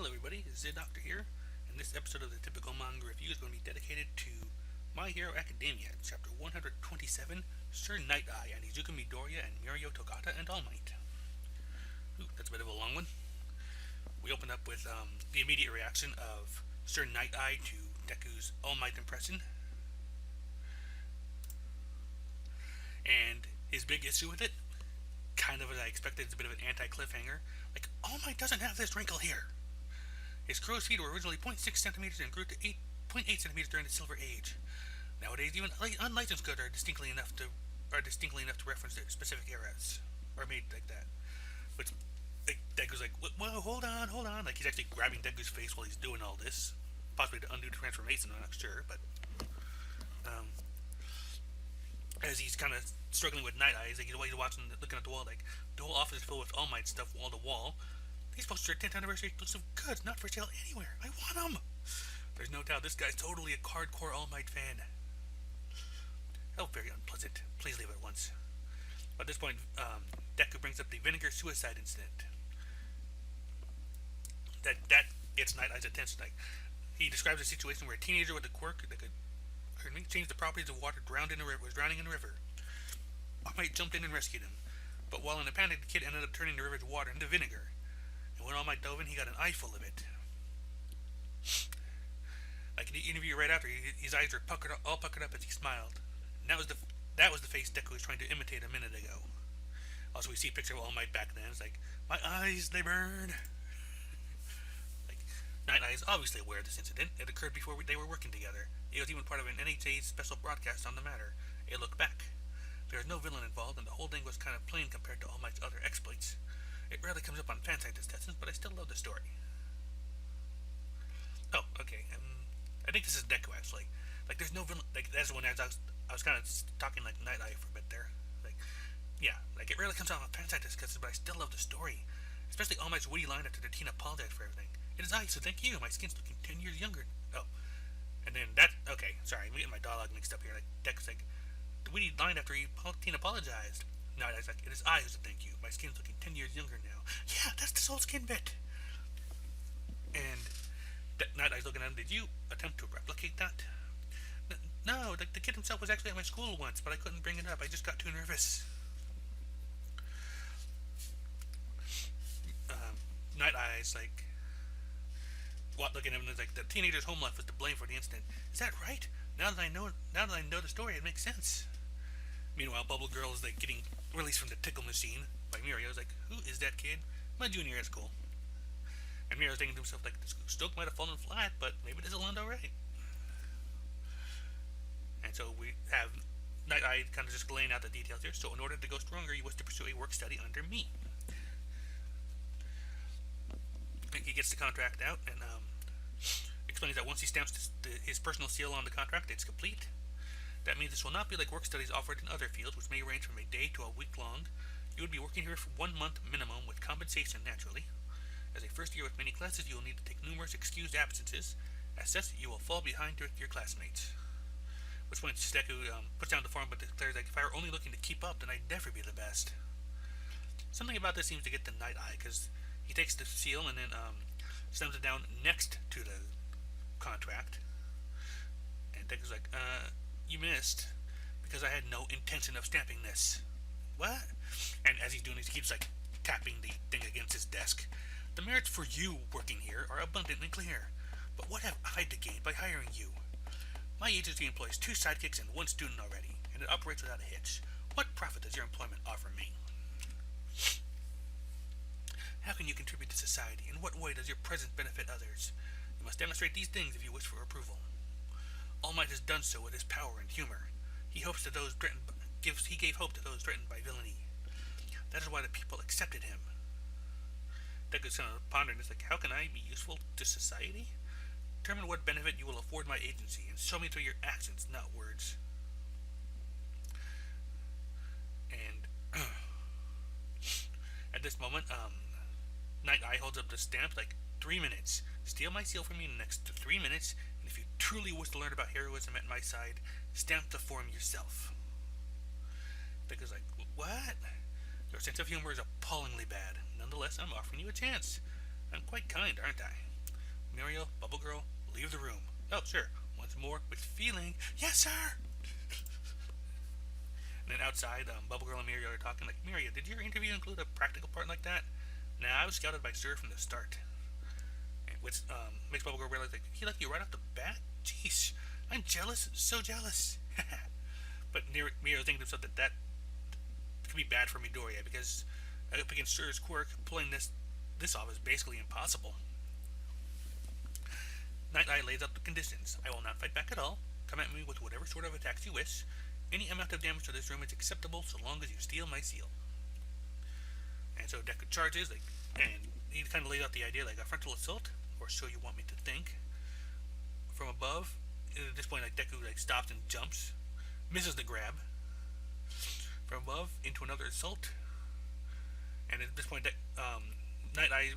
Hello everybody, Zeidoktor here, and this episode of the Typical Manga Review is going to be dedicated to My Hero Academia, Chapter 127, Sir Night-Eye and Izuku Midoriya and Mirio Togata and All Might. Ooh, that's a bit of a long one. We open up with the immediate reaction of Sir Night-Eye to Deku's All Might impression, and his big issue with it, kind of as I expected, it's a bit of an anti-cliffhanger. Like, All Might doesn't have this wrinkle here. His crow's feet were originally 0.6 centimeters and grew to 8.8 centimeters during the Silver Age. Nowadays, even unlicensed goods are distinctly enough to reference their specific eras, or made like that. But like, Deku's like, whoa, hold on. Like, he's actually grabbing Deku's face while he's doing all this, possibly to undo the transformation. I'm not sure, but as he's kind of struggling with Night-Eye, he's like, he's watching, looking at the wall, like the whole office is filled with All Might stuff wall to wall. These posters are 10th anniversary exclusive goods, not for sale anywhere. I want them! There's no doubt this guy's totally a hardcore All Might fan. Oh, very unpleasant. Please leave at once. At this point, Deku brings up the vinegar suicide incident. That gets Night-Eye's attention. Like, he describes a situation where a teenager with a quirk that could change the properties of water was drowning in a river. All Might jumped in and rescued him. But while in a panic, the kid ended up turning the river's water into vinegar. And when All Might dove in, he got an eye full of it. Like in the interview right after, his eyes were all puckered up as he smiled. And that was the face Deku was trying to imitate a minute ago. Also, we see a picture of All Might back then. It's like, my eyes, they burn. Like, Night-Eye is obviously aware of this incident. It occurred before they were working together. It was even part of an NHA special broadcast on the matter. It looked back. There was no villain involved, and the whole thing was kind of plain compared to All Might's other exploits. It rarely comes up on fan site discussions, but I still love the story. Oh, okay. I think this is Deku actually. Like, there's no villain. Like, that's when I was kind of talking like Night-Eye for a bit there. Like, yeah, like it rarely comes out on fan site discussions, but I still love the story. Especially All Might's witty line after the teen apologized for everything. It is I, so thank you. My skin's looking 10 years younger. Oh, and then okay. Sorry, I'm getting my dialogue mixed up here. Like, Deku's like, the witty line after teen apologized. Night-Eye's like, it is I who said thank you. My skin's looking 10 years younger now. Yeah, that's the soul skin bit. And Night-Eye's looking at him. Did you attempt to replicate that? No, the kid himself was actually at my school once, but I couldn't bring it up. I just got too nervous. Night-Eye's like, looking at him, is like, the teenager's home life was to blame for the incident. Is that right? Now that I know the story, it makes sense. Meanwhile, Bubble Girl is like getting released from the tickle machine by Mirio. Is like, who is that kid? My junior at school. And Mirio's thinking to himself, like, the stoke might have fallen flat, but maybe this will land alright. And so we have Night-Eye kind of just laying out the details here. So in order to go stronger, he was to pursue a work study under me. And he gets the contract out and explains that once he stamps his personal seal on the contract, it's complete. That means this will not be like work studies offered in other fields, which may range from a day to a week long. You would be working here for 1 month minimum with compensation naturally. As a first year with many classes, you will need to take numerous excused absences. As such, you will fall behind with your classmates. Which point Deku puts down the form but declares that if I were only looking to keep up, then I'd never be the best. Something about this seems to get to Night-Eye, because he takes the seal and then stamps it down next to the contract. And Deku's like, you missed, because I had no intention of stamping this. What? And as he's doing this, he keeps like tapping the thing against his desk. The merits for you working here are abundantly clear, but what have I to gain by hiring you? My agency employs 2 sidekicks and 1 student already, and it operates without a hitch. What profit does your employment offer me? How can you contribute to society? In what way does your presence benefit others? You must demonstrate these things if you wish for approval. All Might has done so with his power and humor. He gave hope to those threatened by villainy. That is why the people accepted him. Deku's kind of pondering this, like, how can I be useful to society? Determine what benefit you will afford my agency, and show me through your actions, not words. And at this moment, Night-Eye holds up the stamp, like, 3 minutes. Steal my seal from me in the next 3 minutes, and if you truly wish to learn about heroism at my side, stamp the form yourself. Deku's like, what? Your sense of humor is appallingly bad. Nonetheless, I'm offering you a chance. I'm quite kind, aren't I? Mirio, Bubble Girl, leave the room. Oh, sure. Once more, with feeling. Yes, sir! And then outside, Bubble Girl and Mirio are talking like, Mirio, did your interview include a practical part like that? Nah, I was scouted by Sir from the start. Which makes Bubble Girl realize, like, he left you right off the bat? Jeez, I'm jealous, so jealous. But Mirio thinks to himself that could be bad for Midoriya, because up against Sir's quirk, pulling this off is basically impossible. Night Eye lays out the conditions. I will not fight back at all. Come at me with whatever sort of attacks you wish. Any amount of damage to this room is acceptable so long as you steal my seal. And so Deku charges, and he kind of lays out the idea like a frontal assault, or so you want me to think. From above, at this point, Deku stops and jumps, misses the grab. From above into another assault, and at this point, Night Eye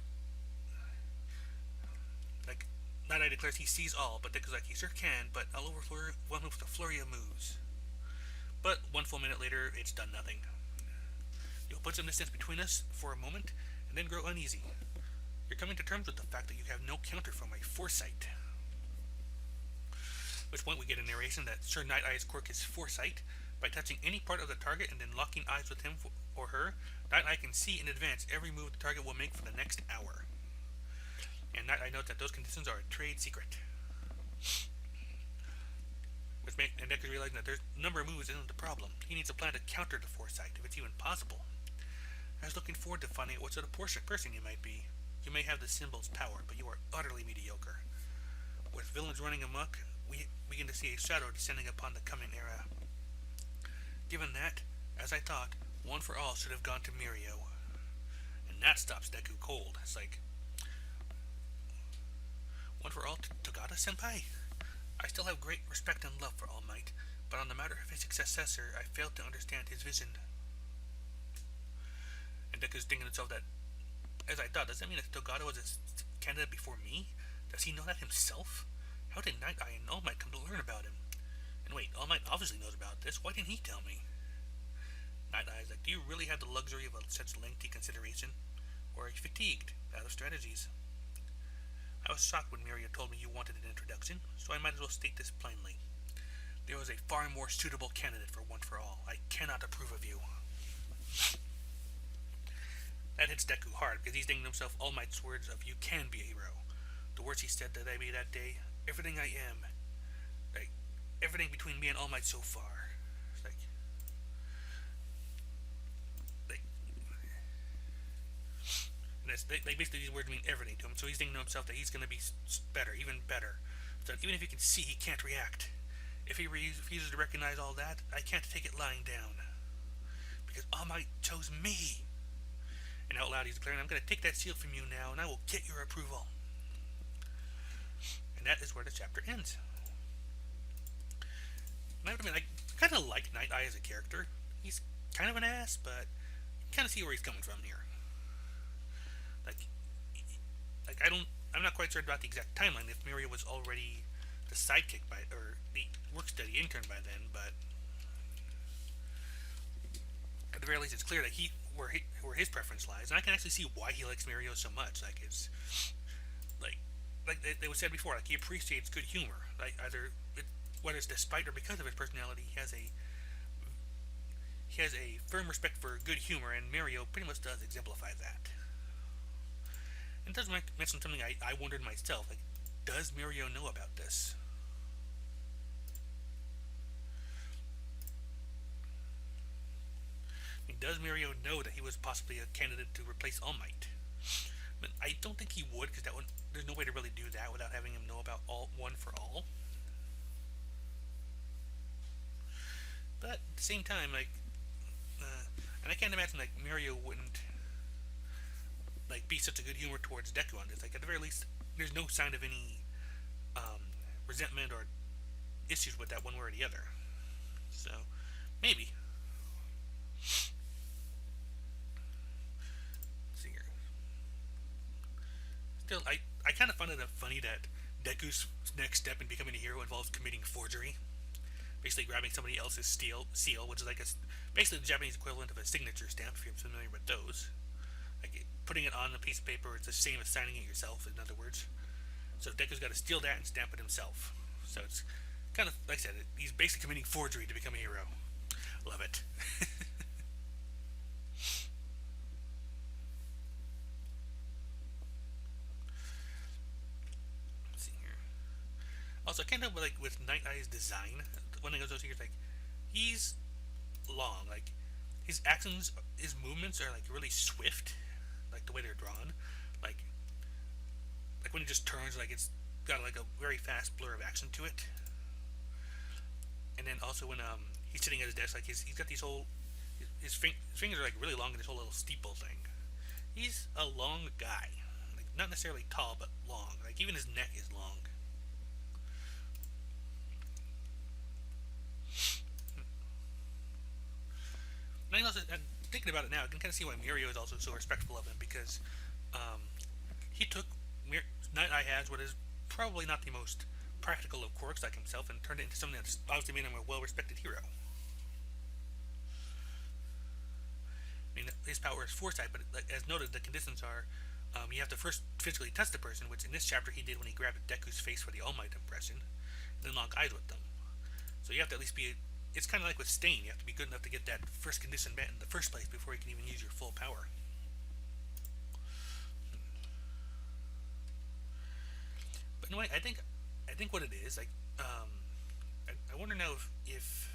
declares he sees all, but Deku's like, he sure can, but I'll overwhelm him with a flurry of moves. But 1 full minute later, it's done nothing. You'll put some distance between us for a moment, and then grow uneasy. You're coming to terms with the fact that you have no counter for my foresight. At which point we get a narration that Sir Night Eye's quirk is foresight. By touching any part of the target and then locking eyes with him or her, Night Eye can see in advance every move the target will make for the next hour. And Night Eye notes that those conditions are a trade secret. And Deku realizing that there's number of moves isn't the problem. He needs a plan to counter the foresight, if it's even possible. I was looking forward to finding out what sort of person you might be. You may have the symbol's power, but you are utterly mediocre. With villains running amok, we begin to see a shadow descending upon the coming era. Given that, as I thought, One for All should have gone to Mirio. And that stops Deku cold. It's like, One for All Togata-senpai? I still have great respect and love for All Might, but on the matter of his successor, I failed to understand his vision. And Deku's thinking to himself that, as I thought, does that mean that Togata was a candidate before me? Does he know that himself? How did Night Eye and All Might come to learn about him? And wait, All Might obviously knows about this. Why didn't he tell me? Night Eye is like, do you really have the luxury of such lengthy consideration? Or are you fatigued, out of strategies? I was shocked when Mirio told me you wanted an introduction, so I might as well state this plainly. There was a far more suitable candidate for One for All. I cannot approve of you. That hits Deku hard, because he's thinking to himself All Might's words of, you can be a hero. The words he said that I made that day, everything I am, everything between me and All Might so far. Basically these words mean everything to him, so he's thinking to himself that he's going to be better, even better. So even if he can see, he can't react. If he refuses to recognize all that, I can't take it lying down. Because All Might chose me. And out loud he's declaring, I'm going to take that seal from you now, and I will get your approval. And that is where the chapter ends. And I have to admit, I kind of like Night Eye as a character. He's kind of an ass, but you kind of see where he's coming from here. I'm not quite sure about the exact timeline, if Mirio was already the sidekick or the work-study intern by then, but at the very least it's clear that where his preference lies, and I can actually see why he likes Mirio so much. It's like they was said before, he appreciates good humor. Whether it's despite or because of his personality, he has a firm respect for good humor, and Mirio pretty much does exemplify that. And it does mention something I wondered myself, does Mirio know about this? Does Mirio know that he was possibly a candidate to replace All Might? But I don't think he would, because there's no way to really do that without having him know about One for All. But at the same time, and I can't imagine Mirio wouldn't be such a good humor towards Deku on this. At the very least, there's no sign of any resentment or issues with that one way or the other. So maybe. Let's see here. Still, I kind of find it funny that Deku's next step in becoming a hero involves committing forgery. Basically grabbing somebody else's seal, which is basically the Japanese equivalent of a signature stamp, if you're familiar with those. Putting it on a piece of paper, it's the same as signing it yourself, in other words. So Deku's got to steal that and stamp it himself. So it's kind of, like I said, he's basically committing forgery to become a hero. Love it. Let's see here. Also, I can't help but, like, with Night Eye's design, one thing I was here is, like, he's long. Like, his actions, his movements are, like, really swift. Like, the way they're drawn. Like, like when he just turns, like, it's got, like, a very fast blur of action to it. And then also when he's sitting at his desk, like, he's got these whole... His fingers are, like, really long in this whole little steeple thing. He's a long guy. Like, not necessarily tall, but long. Like, even his neck is long. And also, thinking about it now, I can kind of see why Mirio is also so respectful of him, because um, he took Night Eye has what is probably not the most practical of quirks like himself and turned it into something that's obviously made him a well-respected hero. I mean, his power is foresight, but as noted, the conditions are you have to first physically touch the person, which in this chapter he did when he grabbed Deku's face for the All Might impression, and then lock eyes with them. So you have to at least be. It's kind of like with Stain. You have to be good enough to get that first condition met in the first place before you can even use your full power. But anyway, I think what it is, like, I wonder now if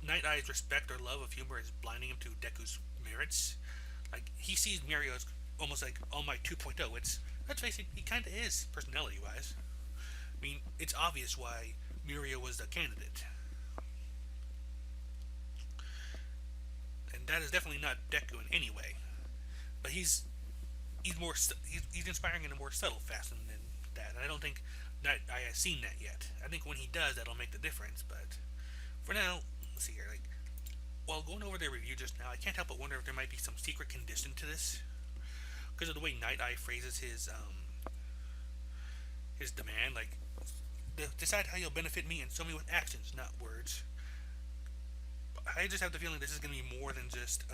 Night Eye's respect or love of humor is blinding him to Deku's merits. Like, he sees Mirio as almost like All Might 2.0. Let's face it, he kind of is, personality-wise. I mean, it's obvious why Mirio was the candidate. And that is definitely not Deku in any way. But he's inspiring in a more subtle fashion than that. And I don't think that I have seen that yet. I think when he does, that'll make the difference. But for now, let's see here. Like, while going over the review just now, I can't help but wonder if there might be some secret condition to this, because of the way Night Eye phrases his demand. Like, decide how you'll benefit me and show me with actions, not words. I just have the feeling this is going to be more than just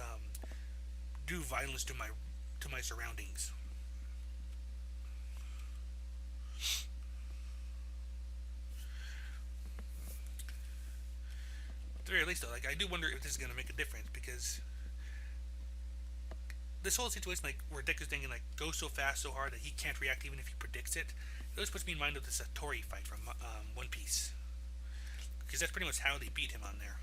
do violence to my surroundings. At the very least, though, like, I do wonder if this is going to make a difference, because this whole situation, like, where Deku's thinking, like, go so fast, so hard that he can't react even if he predicts it, it always puts me in mind of the Satori fight from One Piece, because that's pretty much how they beat him on there.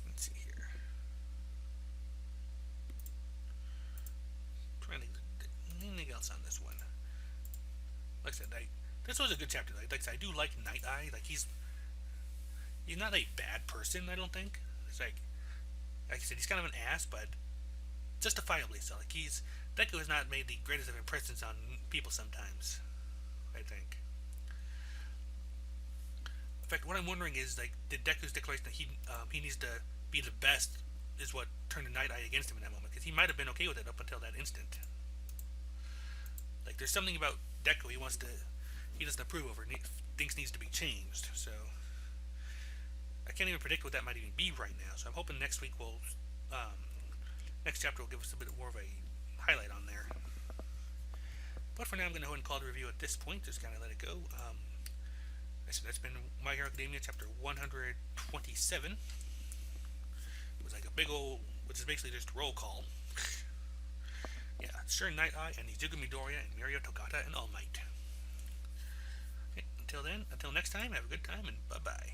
Let's see here. Trying to anything else on this one. Like I said, this was a good chapter. Like I said, I do like Night Eye. Like, he's not a bad person, I don't think. It's like I said, he's kind of an ass, but justifiably so. Like, Deku has not made the greatest of impressions on people sometimes, I think. In fact, what I'm wondering is, like, did Deku's declaration that he needs to be the best is what turned the Night Eye against him in that moment? Because he might have been okay with it up until that instant. Like, there's something about Deku he doesn't approve of, or thinks needs to be changed. So I can't even predict what that might even be right now. So I'm hoping next week next chapter will give us a bit more of a highlight on there. But for now, I'm going to go ahead and call the review at this point. Just kind of let it go. That's been My Hero Academia chapter 127. It was like a big old, which is basically just roll call. Yeah, sure, Night Eye and Izuku, Midoriya and Mirio Togata and All Might. Okay, until next time, have a good time and bye bye.